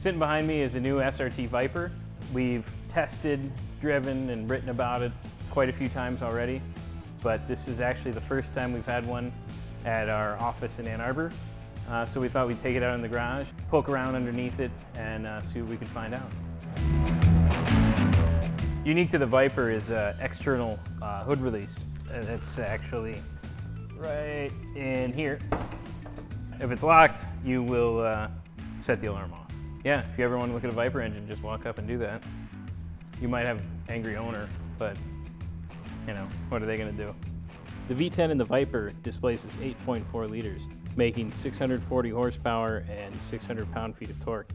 Sitting behind me is a new SRT Viper. We've tested, driven, and written about it quite a few times already, but this is actually the first time we've had one at our office in Ann Arbor. So we thought we'd take it out in the garage, poke around underneath it, and see what we could find out. Unique to the Viper is an external hood release. It's actually right in here. If it's locked, you will set the alarm off. Yeah, if you ever want to look at a Viper engine, just walk up and do that. You might have angry owner, but you know, what are they going to do? The V10 in the Viper displaces 8.4 liters, making 640 horsepower and 600 pound-feet of torque.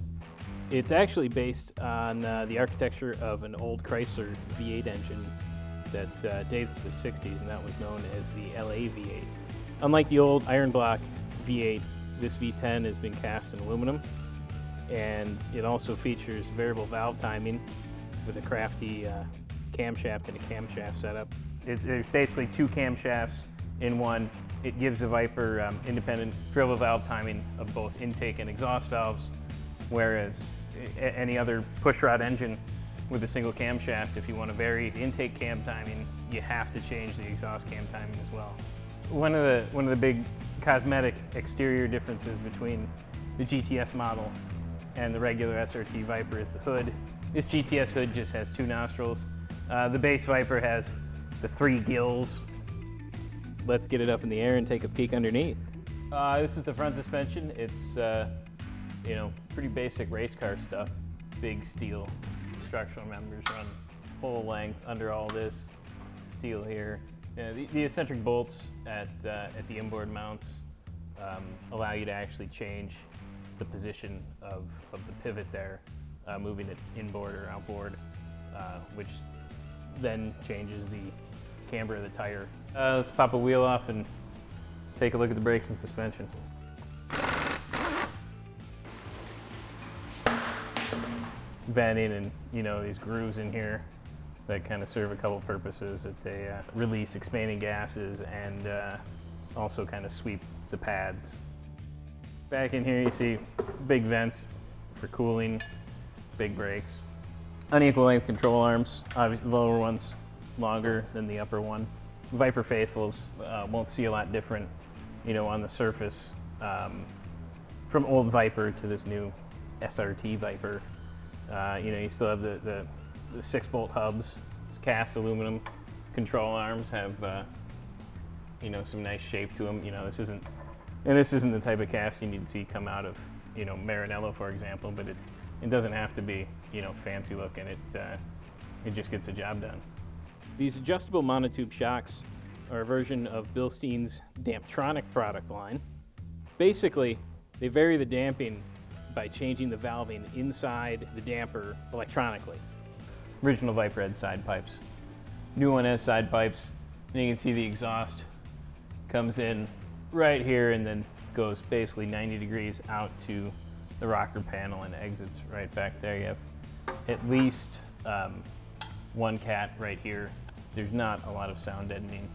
It's actually based on the architecture of an old Chrysler V8 engine that dates to the 60s, and that was known as the LA V8. Unlike the old iron block V8, this V10 has been cast in aluminum, and it also features variable valve timing with a crafty camshaft and a camshaft setup. There's basically two camshafts in one. It gives the Viper independent variable valve timing of both intake and exhaust valves, whereas any other pushrod engine with a single camshaft, if you want to vary the intake cam timing, you have to change the exhaust cam timing as well. One of the big cosmetic exterior differences between the GTS model and the regular SRT Viper is the hood. This GTS hood just has two nostrils. The base Viper has the 3 gills. Let's get it up in the air and take a peek underneath. This is the front suspension. It's you know, pretty basic race car stuff. Big steel structural members run full length under all this steel here. Yeah, the eccentric bolts at the inboard mounts allow you to actually change the position of the pivot there, moving it inboard or outboard, which then changes the camber of the tire. Let's pop a wheel off and take a look at the brakes and suspension. Venting and, you know, these grooves in here that kind of serve a couple purposes. That they release expanding gases and also kind of sweep the pads. Back in here you see big vents for cooling, big brakes. Unequal length control arms, obviously the lower one's longer than the upper one. Viper faithfuls won't see a lot different, you know, on the surface from old Viper to this new SRT Viper. You know, you still have the 6-bolt hubs, cast aluminum. Control arms have, you know, some nice shape to them. You know, this isn't the type of casting you'd see come out of, you know, Maranello, for example, but it doesn't have to be, you know, fancy looking. It just gets the job done. These adjustable monotube shocks are a version of Bilstein's Damptronic product line. Basically, they vary the damping by changing the valving inside the damper electronically. Original Viper had side pipes. New one has side pipes, and you can see the exhaust comes in right here and then goes basically 90 degrees out to the rocker panel and exits right back there. You have at least one cat right here. There's not a lot of sound deadening.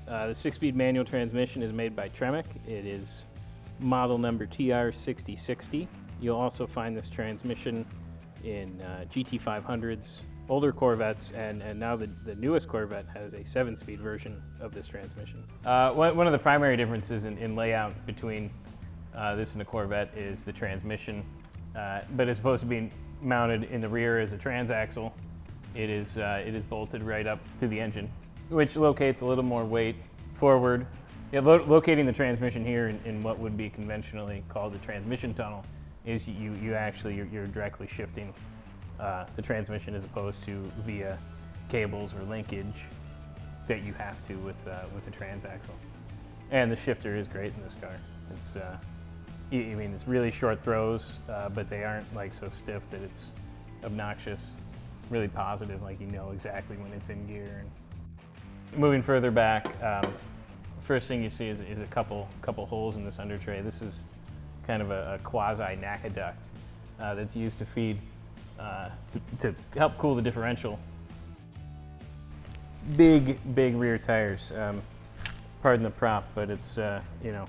The 6-speed manual transmission is made by Tremec. It is model number TR6060. You'll also find this transmission in GT500s, older Corvettes, and now the newest Corvette has a 7-speed version of this transmission. One of the primary differences in layout between this and the Corvette is the transmission, but as opposed to being mounted in the rear as a transaxle, it is bolted right up to the engine, which locates a little more weight forward. Yeah, locating the transmission here in what would be conventionally called the transmission tunnel is you're directly shifting the transmission as opposed to via cables or linkage that you have to with a transaxle. And the shifter is great in this car. It's I mean, it's really short throws, but they aren't like so stiff that it's obnoxious. Really positive, like you know exactly when it's in gear. And moving further back, first thing you see is a couple holes in this under tray. This is kind of a quasi NACA duct that's used to feed to help cool the differential. Big rear tires. Pardon the prop, but it's you know,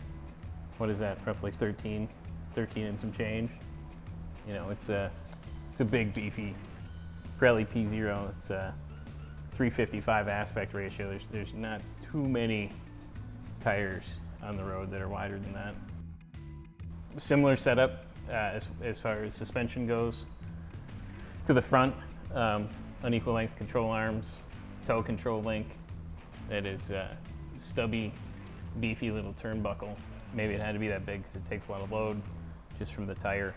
what is that? Roughly 13 and some change. You know, it's a big, beefy Pirelli P0. It's a 355 aspect ratio. There's not too many tires on the road that are wider than that. Similar setup as far as suspension goes. To the front, unequal length control arms, toe control link. That is stubby, beefy little turnbuckle. Maybe it had to be that big because it takes a lot of load just from the tire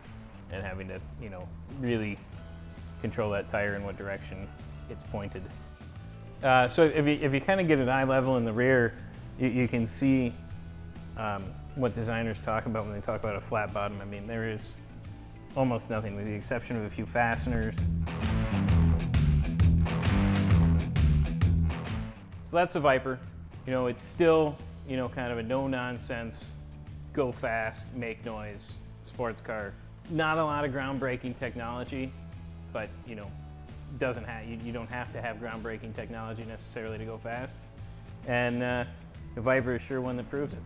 and having to, you know, really control that tire in what direction it's pointed. So if you kind of get an eye level in the rear, you can see what designers talk about when they talk about a flat bottom. I mean, there is almost nothing with the exception of a few fasteners. So that's the Viper. You know, it's still, you know, kind of a no-nonsense, go fast, make noise sports car. Not a lot of groundbreaking technology, but, you know, you don't have to have groundbreaking technology necessarily to go fast. And the Viper is sure one that proves it.